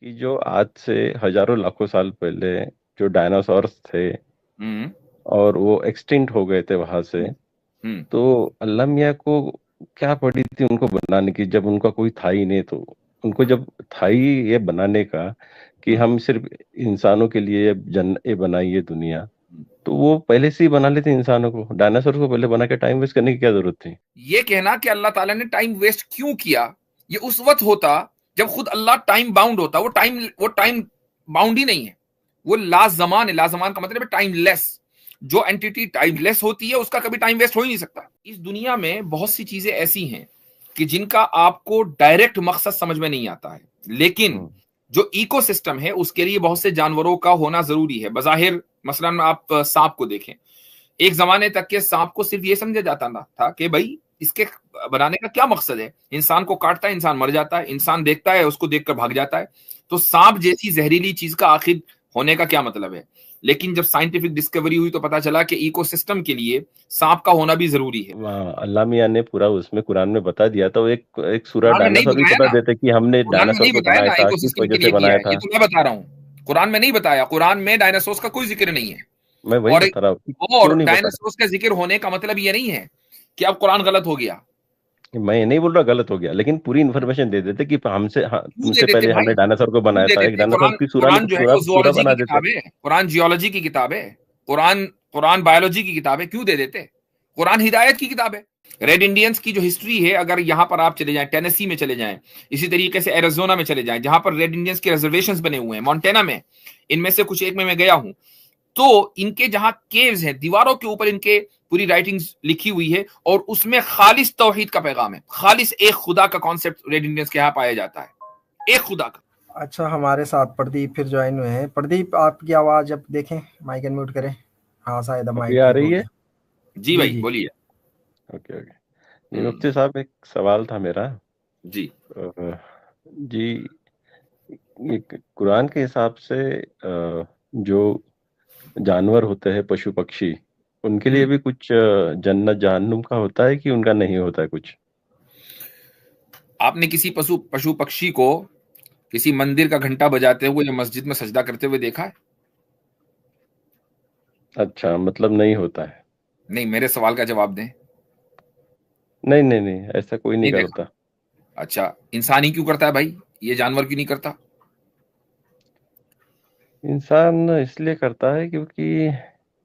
कि जो आज से हजारों लाखों साल पहले जो डायनासोर्स थे हम्म। और वो एक्सटिंक्ट हो गए थे वहां से। हम्म। हम्म। तो अल्लाह मियाँ को क्या पड़ी थी उनको बनाने की, जब उनका कोई था ही नहीं। तो उनको जब था ही ये बनाने का कि हम्म। हम सिर्फ इंसानों के लिए ये बनाई ये दुनिया, हम्म। तो वो पहले से ही बना लेते इंसानों को। डायनासोर को पहले बना के टाइम वेस्ट करने की क्या जरूरत थी? ये कहना कि अल्लाह ताला ने टाइम वेस्ट क्यों किया, ये उस वक्त होता जब खुद अल्लाह टाइम बाउंड होता। वो टाइम बाउंड ही नहीं है, वो लाजमान है। लाजमान का मतलब है टाइमलेस। जो एंटिटी टाइमलेस होती है उसका कभी टाइम वेस्ट हो ही नहीं सकता। इस दुनिया में बहुत सी चीजें ऐसी हैं कि जिनका आपको डायरेक्ट मकसद समझ में नहीं आता है, लेकिन हम्म। जो इकोसिस्टम है उसके लिए बहुत से जानवरों का होना जरूरी है। बजाहिर मसलन आप सांप को देखें, एक जमाने तक के सांप को सिर्फ ये समझा जाता था कि भाई इसके बनाने का क्या मकसद है, इंसान को काटता है, इंसान मर जाता है, इंसान देखता है उसको देखकर भाग जाता है, तो सांप जैसी जहरीली चीज का आखिर होने का क्या मतलब है। लेकिन जब साइंटिफिक डिस्कवरी हुई तो पता चला कि इकोसिस्टम के लिए सांप का होना भी जरूरी है। अल्लाह मियाँ ने पूरा उसमें कुरान में बता दिया, तो एक एक सूरा कुरान में नहीं डायनासोर भी बताया बता ना, देते कि हमने कुरान में डायनासोर नहीं को बताया बनाया ना था, किस इकोसिस्टम वजह के से लिए किया बनाया है, ये था। तो मैं बता रहा हूँ। कुरान में नहीं बताया, कुरान में डायनासोर्स का कोई जिक्र नहीं है। मैं वही और बता रहा हूँ कि क्यों और नहीं बताया। डायनासोर्स का जिक्र होने का मतलब ये नहीं है कि अब कुरान गलत हो गया। मैं ये नहीं बोल रहा गलत हो गया, लेकिन पूरी इन्फॉर्मेशन दे देते कि हमसे, हाँ, क्यों दे तुमसे देते पहले भाई, हमने डायनासोर को क्यों बनाया दे था, एक देते? डायनासोर कुरान की कुरान जो है सूरा वो सूरा जोलॉजी की बना देते। किताब है, कुरान जियोलॉजी की किताब है, कुरान कुरान बायोलॉजी की किताब है, क्यों दे देते? कुरान हिदायत की किताब है। रेड इंडियंस की जो हिस्ट्री है, अगर यहां पर आप चले जाएं, टेनेसी में चले जाएं, इसी तरीके से एरिजोना में चले जाएं जहां पर रेड इंडियंस के रिजर्वेशंस बने हुए हैं, मोंटेना में, इनमें से कुछ एक में मैं गया हूं, तो इनके जहां केव्स हैं, दीवारों के ऊपर इनके पूरी राइटिंग्स लिखी हुई है और उसमें खालिस तौहीद का पैगाम है, खालिस एक खुदा का कॉन्सेप्ट रेड इंडियंस के यहां पाया जाता है, एक खुदा का। अच्छा, हमारे साथ प्रदीप फिर ज्वाइन हुए हैं। प्रदीप, आपकी आवाज़ अब देखें, माइक अनम्यूट करें। हाँ, शायद अब अभी माइक आ ठीक हो रही है? गया। जी जी, भाई जी। बोलिए। Okay okay. जी हम्म। मुफ्ती साहब, एक सवाल था मेरा। जी। जी, ये कुरान के हिसाब से जो जानवर होते हैं, पशु पक्षी, उनके लिए हम्म। भी कुछ जन्नत जहन्नुम का होता है कि उनका नहीं होता है कुछ? आपने किसी पशु पशु पक्षी को किसी मंदिर का घंटा बजाते हुए या मस्जिद में सजदा करते हुए देखा है? अच्छा, मतलब नहीं होता है। नहीं, मेरे सवाल का जवाब दें। नहीं नहीं नहीं, ऐसा कोई नहीं नहीं देखा? करता। अच्छा, इंसान ही क्यों करता है भाई, ये जानवर क्यों नहीं करता? इंसान इसलिए करता है क्योंकि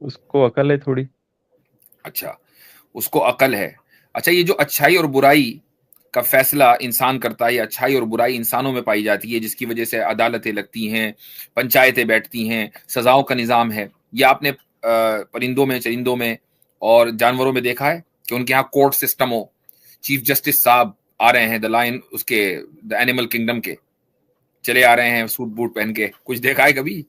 उसको अकल है थोड़ी। अच्छा, उसको अकल है। अच्छा, ये जो अच्छाई और बुराई का फैसला इंसान करता है, या अच्छाई और बुराई इंसानों में पाई जाती है जिसकी वजह से अदालतें लगती हैं, पंचायतें बैठती हैं, सजाओं का निज़ाम है, ये आपने परिंदों में, चरिंदों में और जानवरों में देखा है कि उनके यहाँ कोर्ट सिस्टम हो, चीफ जस्टिस साहब आ रहे हैं, द लायन उसके, द एनिमल किंगडम के, चले आ रहे हैं सूट बूट पहन के, कुछ देखा है कभी?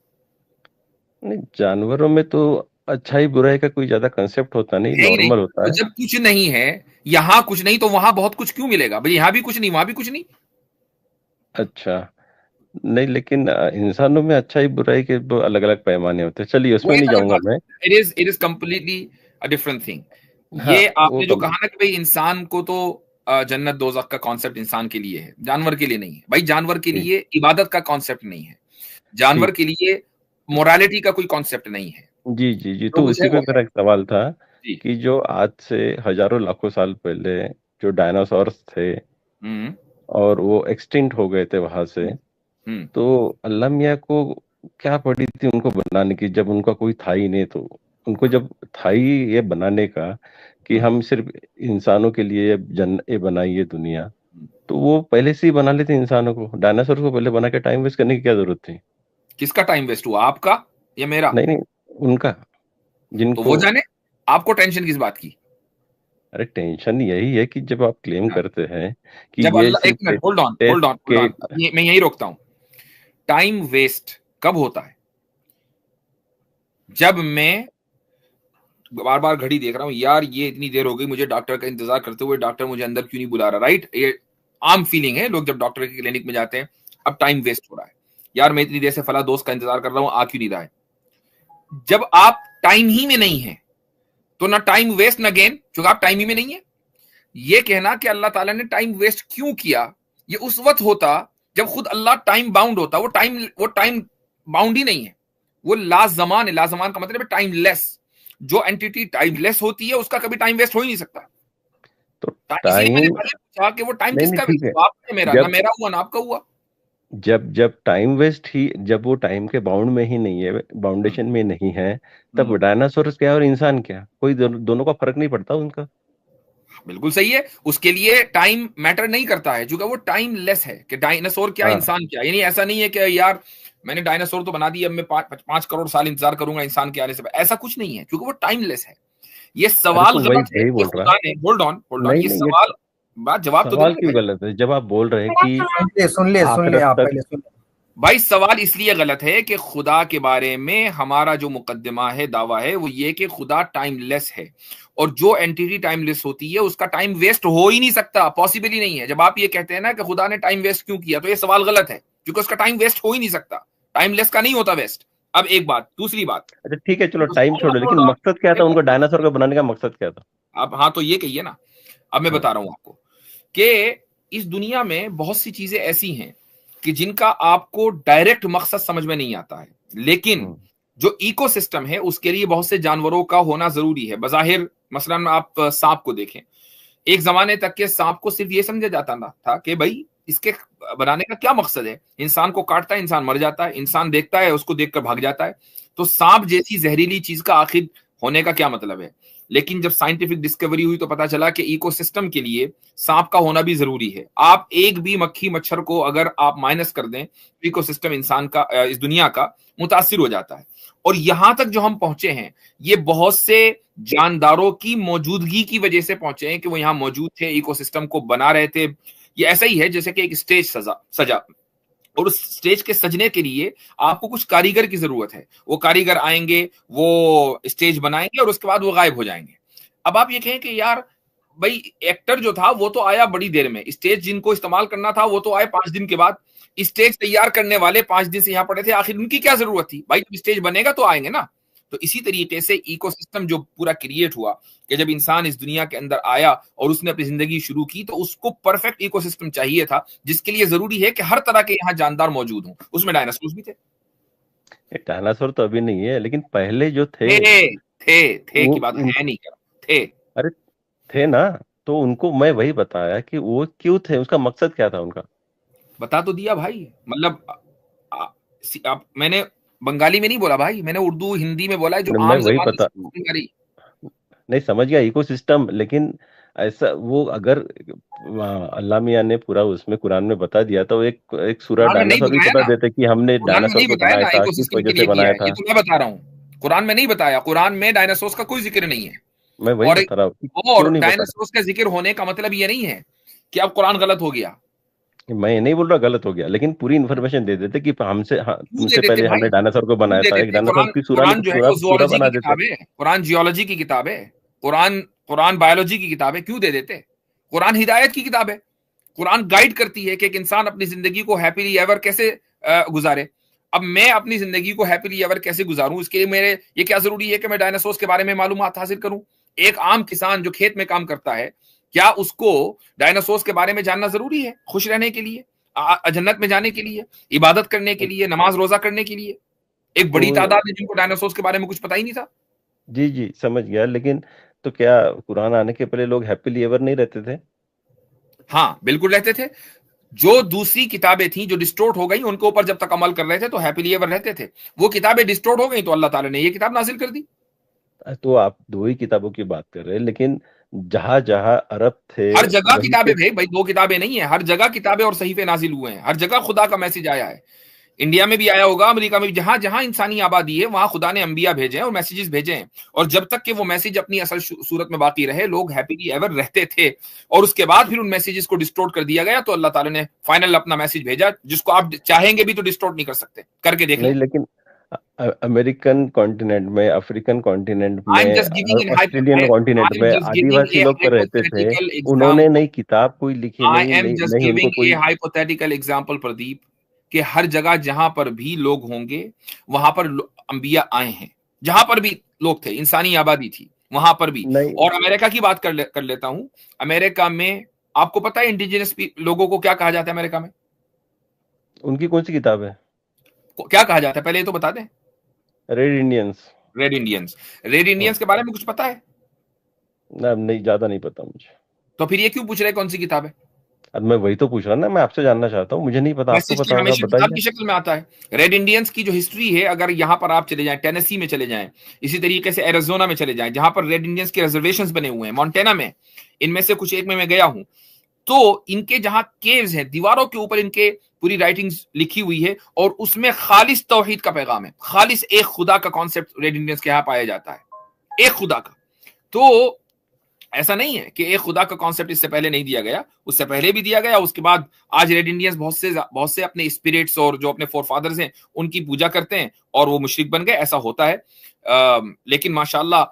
नहीं, जानवरों में तो अच्छाई बुराई का कोई ज्यादा कंसेप्ट होता नहीं, है ही नहीं। नॉर्मल होता तो है। जब कुछ नहीं है, यहाँ कुछ नहीं, तो वहां बहुत कुछ क्यों मिलेगा भाई? यहाँ भी कुछ नहीं, वहां भी कुछ नहीं। अच्छा, नहीं, लेकिन इंसानों में अच्छाई बुराई के अलग अलग पैमाने होते हैं। चलिए, वो उसमें नहीं एक अलग जाऊंगा बात मैं। है, it is completely a different thing. हाँ, ये वो आपने जो कम। कहा ना कि भाई इंसान को तो जन्नत दोजख का कॉन्सेप्ट इंसान के लिए है, जानवर के लिए नहीं है भाई। जानवर के ठीक। लिए इबादत का कॉन्सेप्ट नहीं है, जानवर ठीक। के लिए मोरालिटी का कोई कॉन्सेप्ट नहीं है। जी जी जी, जो तो कुछ है उसी पे वो है। मेरा एक सवाल था जी। कि जो आज से हजारों लाखों साल पहले जो डायनासोर्स थे हम्म। और वो एक्सटिंक्ट हो गए थे वहां से, हम्म। हम्म। तो अल्लाह मियाँ को क्या पड़ी थी उनको बनाने की, जब उनका कोई था ही नहीं। तो उनको जब था ही ये बनाने का कि हम्म। हम सिर्फ इंसानों के लिए ये बनाई ये दुनिया, हम्म। तो वो पहले से ही बना लेते इंसानों को। डायनासोर को पहले बना के टाइम वेस्ट करने की क्या जरूरत थी? किसका टाइम वेस्ट हुआ, आपका या मेरा? नहीं नहीं, उनका, तो जिनको। वो जाने, आपको टेंशन किस बात की? अरे, टेंशन यही है कि जब आप क्लेम हाँ। करते हैं कि जब ये अल्लाह, एक सिर्फ minute, hold on test hold on hold के। ऑन, मैं यही रोकता हूं। टाइम वेस्ट कब होता है? जब मैं बार बार घड़ी देख रहा हूं, यार ये इतनी देर हो गई मुझे डॉक्टर का इंतजार करते हुए, डॉक्टर मुझे अंदर क्यों नहीं बुला रहा, राइट? ये आम फीलिंग है, लोग जब डॉक्टर के क्लिनिक में जाते हैं, अब टाइम वेस्ट हो रहा है, यार मैं इतनी देर से फला दोस्त का इंतजार कर रहा हूं, आ क्यों नहीं रहा है? जब आप टाइम ही में नहीं है तो ना टाइम वेस्ट ना गेन, क्योंकि आप टाइम ही में नहीं है। ये कहना कि अल्लाह ताला ने टाइम वेस्ट क्यों किया, ये उस वक्त होता जब खुद अल्लाह टाइम बाउंड होता है, वो टाइम बाउंड ही नहीं है, वो लाजमान है। लाजमान का मतलब है टाइमलेस। जो एंटिटी टाइमलेस होती है उसका कभी टाइम वेस्ट हो ही नहीं सकता। तो इसीलिए मैंने टाइम, पहले पूछा कि वो टाइम नहीं नहीं किसका ठीक वेस्ट है, हुआ? आपका मेरा ना, जब मेरा हुआ ना आपका हुआ। जब जब टाइम वेस्ट ही, जब वो टाइम के बाउंड में ही नहीं है, हम्म, बाउंडेशन में नहीं है, तब हम्म, डायनासोर क्या और इंसान क्या, कोई दोनों का फर्क नहीं पड़ता उनका। बिल्कुल सही है। उसके लिए टाइम मैटर नहीं करता है, क्योंकि वो टाइमलेस है। कि डायनासोर क्या, हाँ, इंसान क्या। यानी ऐसा नहीं है कि यार मैंने डायनासोर तो बना दी, अब मैं 5 करोड़ साल इंतजार करूंगा इंसान के आने से। ऐसा कुछ नहीं है, क्योंकि वो टाइमलेस है। ये अरे सवाल तो वही गलत है वही कि बोल रहा। खुदा ने, होल्ड ऑन, नहीं ये नहीं, ये सवाल, बात जवाब तो सवाल दूंगा क्यों भाई। गलत है जब आप बोल रहे हैं कि सुन ले आखिरत आप तक। पहले सुन ले। भाई सवाल इसलिए गलत है कि खुदा के बारे में हमारा जो मुकद्दमा है, दावा है, वो ये कि खुदा टाइमलेस है, और जो एंटिटी टाइमलेस होती है उसका टाइम वेस्ट हो ही नहीं सकता, पॉसिबल ही नहीं है। जब आप ये कहते हैं ना कि खुदा ने टाइम वेस्ट क्यों किया, तो ये सवाल गलत है, क्योंकि उसका टाइम वेस्ट हो ही नहीं सकता। टाइमलेस का नहीं होता वेस्ट। अब एक बात, दूसरी बात, अच्छा ठीक है, चलो टाइम छोड़ो, लेकिन hold on, मकसद क्या था उनको, डायनासोर का बनाने का मकसद क्या था? अब हाँ तो ये कहिए ना। अब मैं हाँ। बता रहा हूं आपको कि इस दुनिया में बहुत सी चीजें ऐसी हैं कि जिनका आपको डायरेक्ट मकसद समझ में नहीं आता है, लेकिन हम्म। जो इकोसिस्टम है उसके लिए बहुत से जानवरों का होना जरूरी है। बजाहिर मसलन आप सांप को देखें, एक जमाने तक के सांप को सिर्फ ये समझा जाता था कि भाई इसके बनाने का क्या मकसद है, इंसान को काटता है, इंसान मर जाता है, इंसान देखता है उसको देखकर भाग जाता है, तो सांप जैसी जहरीली चीज का आखिर होने का क्या मतलब है। लेकिन जब साइंटिफिक डिस्कवरी हुई तो पता चला कि इकोसिस्टम के लिए सांप का होना भी जरूरी है। आप एक भी मक्खी मच्छर को अगर आप माइनस कर दें तो इकोसिस्टम इंसान का, इस दुनिया का मुतासिर हो जाता है। और यहां तक जो हम पहुंचे हैं, ये बहुत से जानदारों की मौजूदगी की वजह से पहुंचे हैं कि वो यहां मौजूद थे, इकोसिस्टम को बना रहे थे। ये ऐसा ही है जैसे कि एक स्टेज सजा, और उस स्टेज के सजने के लिए आपको कुछ कारीगर की जरूरत है। वो कारीगर आएंगे, वो स्टेज बनाएंगे और उसके बाद वो गायब हो जाएंगे। अब आप ये कहें कि यार भाई एक्टर जो था वो तो आया बड़ी देर में, स्टेज जिनको इस्तेमाल करना था वो तो आए 5 दिन के बाद, स्टेज तैयार करने वाले 5 दिन से यहां पड़े थे, आखिर उनकी क्या जरूरत थी भाई? जब स्टेज बनेगा तो आएंगे ना। तो इसी तरीके से इकोसिस्टम जो पूरा क्रिएट हुआ, कि जब इंसान इस दुनिया के अंदर आया और उसने अपनी जिंदगी शुरू की, तो उसको परफेक्ट इकोसिस्टम चाहिए था, जिसके लिए जरूरी है कि हर तरह के यहाँ जानदार मौजूद हों। उसमें डायनासोर भी थे। डायनासोर तो अभी नहीं है, लेकिन पहले जो थे थे थे वो की बात उन, है नहीं कर, थे। अरे थे ना, तो उनको मैं वही बताया कि वो क्यों थे, उसका मकसद क्या था उनका। बता तो दिया भाई। मतलब मैंने बंगाली में नहीं बोला भाई, मैंने उर्दू हिंदी में बोला है, जो मैं आम वही जबान बता, बंगाली। नहीं समझ गया इकोसिस्टम, लेकिन ऐसा वो अगर अल्लाह मियां ने पूरा उसमें कुरान में बता दिया, तो एक एक सूरह कुरान में नहीं डायनासोर भी बताया बता ना, देते कि हमने कुरान में डायनासोर नहीं को बताया बनाया ना था, किस इकोसिस्टम वजह के से लिए किया बनाया है, ये था। तो मैं बता रहा हूँ। कुरान में नहीं बताया, कुरान में डायनासोर्स का कोई जिक्र नहीं है। मैं वही और बता रहा हूँ कि क्यों और नहीं बताया। डायनासोर्स का जिक्र होने का मतलब ये नहीं है कि अब कुरान गलत हो गया। मैं ये नहीं बोल रहा गलत हो गया, लेकिन पूरी इन्फॉर्मेशन दे देते कि हमसे, हाँ, क्यों दे तुमसे देते पहले भाई? हमने डायनासोर को क्यों बनाया दे था, एक देते? डायनासोर कुरान की कुरान जो है सूरह वो सूरह जुअलॉजी बना की देते। किताब है, कुरान जियोलॉजी की किताब है, कुरान कुरान बायोलॉजी की किताब है, क्यों दे देते? कुरान हिदायत की किताब है। कुरान गाइड करती है कि एक इंसान अपनी जिंदगी को हैप्पीली एवर कैसे गुजारे। अब मैं अपनी जिंदगी को हैप्पीली एवर कैसे गुजारूं, इसके लिए मेरे ये क्या जरूरी है कि मैं डायनासोर्स के बारे में मालूमात हासिल करूं? एक आम किसान जो खेत में काम करता है, क्या उसको डायनासोर्स के बारे में जानना जरूरी है खुश रहने के लिए, जन्नत में जाने के लिए, इबादत करने के लिए, नमाज रोजा करने के लिए? एक तो बड़ी तादाद है जिनको डायनासोर्स के बारे में कुछ पता ही नहीं था। जी जी समझ गया, लेकिन तो क्या कुरान आने के पहले लोग हैप्पीली एवर नहीं रहते थे? हाँ बिल्कुल रहते थे। जो दूसरी किताबें थी जो डिस्टोर्ट हो गई, उनके ऊपर जब तक अमल कर रहे थे तो हैप्पीली एवर रहते थे। वो किताबें डिस्टोर्ट हो गई तो अल्लाह ताला ने ये किताब नाजिल कर दी। तो आप दो ही किताबों की बात कर रहे हैं, लेकिन जहां जहां अरब थे हर जगह वहीं किताबें पे। भाई भाई, दो किताबें नहीं है, हर जगह किताबें और सहीफे नाजिल हुए हैं, हर जगह खुदा का मैसेज आया है। इंडिया में भी आया होगा, अमेरिका में भी, जहां जहां इंसानी आबादी है वहां खुदा ने अंबिया भेजे हैं और मैसेजेस भेजे हैं। और जब तक कि वो मैसेज अपनी असल सूरत में बाकी रहे, लोग हैप्पीली एवर रहते थे। और उसके बाद फिर उन मैसेजेस को डिस्टोर्ट कर दिया गया, तो अल्लाह ताला ने फाइनल अपना मैसेज भेजा, जिसको आप चाहेंगे भी तो डिस्टोर्ट नहीं कर सकते। करके देख नहीं लें। लेकिन अमेरिकन कॉन्टिनेंट में, अफ्रीकन कॉन्टिनेंट आई एम में, just giving in Australian continent I am में जस्ट गिविंग आदिवासी ए लोग तो रहते थे। हाइपोथेटिकल उन्होंने एग्जांपल। नई किताब कोई लिखी आई नहीं, एम नहीं, जस्ट नहीं उनको गिविंग ए कोई। हाइपोथेटिकल एग्जांपल प्रदीप, कि हर जगह जहां पर भी लोग होंगे वहां पर अंबिया आए हैं। जहां पर भी लोग थे, इंसानी आबादी थी, वहां पर भी। नहीं और अमेरिका की बात कर लेता हूं। अमेरिका में आपको पता है इंडिजिनस लोगों को क्या कहा जाता है अमेरिका में? उनकी कौन सी किताब है? क्या कहा जाता है पहले ये तो बता दें। Red Indians. Red Indians. Red Indians के बारे में कुछ पता है? नहीं, ज्यादा नहीं पता मुझे। तो फिर ये क्यों पूछ रहे कौन सी किताब है? अब मैं वही तो पूछ रहा ना, मैं आपसे जानना चाहता हूँ, मुझे नहीं पता, आपको मैसेज पता होगा, हमेशा किताब बताइए। की शक्ल में आता है। रेड इंडियंस की जो हिस्ट्री है, अगर यहां पर आप चले जाएं, टेनेसी में चले जाएं, इसी तरीके से एरिज़ोना में चले जाएं, जहां पर रेड इंडियंस के रिजर्वेशंस बने हुए हैं, मोंटेना में, इनमें से कुछ एक में मैं गया हूं, तो इनके जहां केव्स हैं, दीवारों के ऊपर इनके पूरी राइटिंग्स लिखी हुई है, और उसमें खालिस तौहीद का पैगाम है, खालिस एक खुदा का कॉन्सेप्ट रेड इंडियंस के यहां पाया जाता है, एक खुदा का। तो ऐसा नहीं है कि एक खुदा का कॉन्सेप्ट इससे पहले नहीं दिया गया, उससे पहले भी दिया गया, उसके बाद आज रेड इंडियंस बहुत से अपने स्पिरिट्स और जो अपने फोर फादर्स हैं उनकी पूजा करते हैं और वो मुशरिक बन गए, ऐसा होता है। लेकिन माशाल्लाह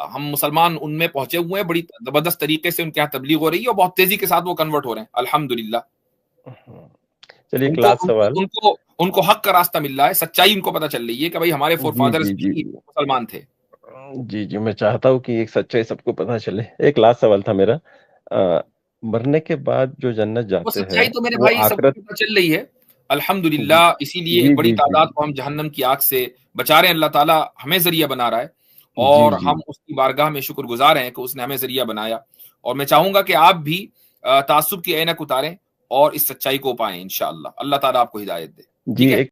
हम मुसलमान उनमें पहुंचे हुए हैं, बड़ी जबरदस्त तरीके से उनके यहाँ तबलीग हो रही है और बहुत तेजी के साथ वो कन्वर्ट हो रहे हैं अल्हम्दुलिल्लाह। चलिए, एक उनको लास्ट उनको सवाल। उनको उनको हक का रास्ता मिल रहा है, सच्चाई उनको पता चल रही है कि भाई हमारे फोर जी फादर्स जी जी भी मुसलमान थे। जी जी, मैं चाहता हूँ कि एक सच्चाई सबको पता चले। एक लास्ट सवाल था मेरा। मरने के बाद जो जन्नत वो जाते हैं, सच्चाई तो मेरे वो भाई सबको आखिरत। पता चल रही है जी अल्हम्दुलिल्लाह, इसीलिए जी एक बड़ी जी जी तादाद को हम जहन्नम की आग से बचा रहे हैं। अल्लाह ताला हमें जरिया बना रहा है जी और जी। हम उसकी बारगाह में शुक्रगुजार हैं कि उसने हमें जरिया बनाया। और मैं चाहूंगा कि आप भी तासुब की ऐनक उतारें और इस सच्चाई को पाएं इंशाअल्लाह। अल्लाह ताला आपको हिदायत दे। जी ठीक है। एक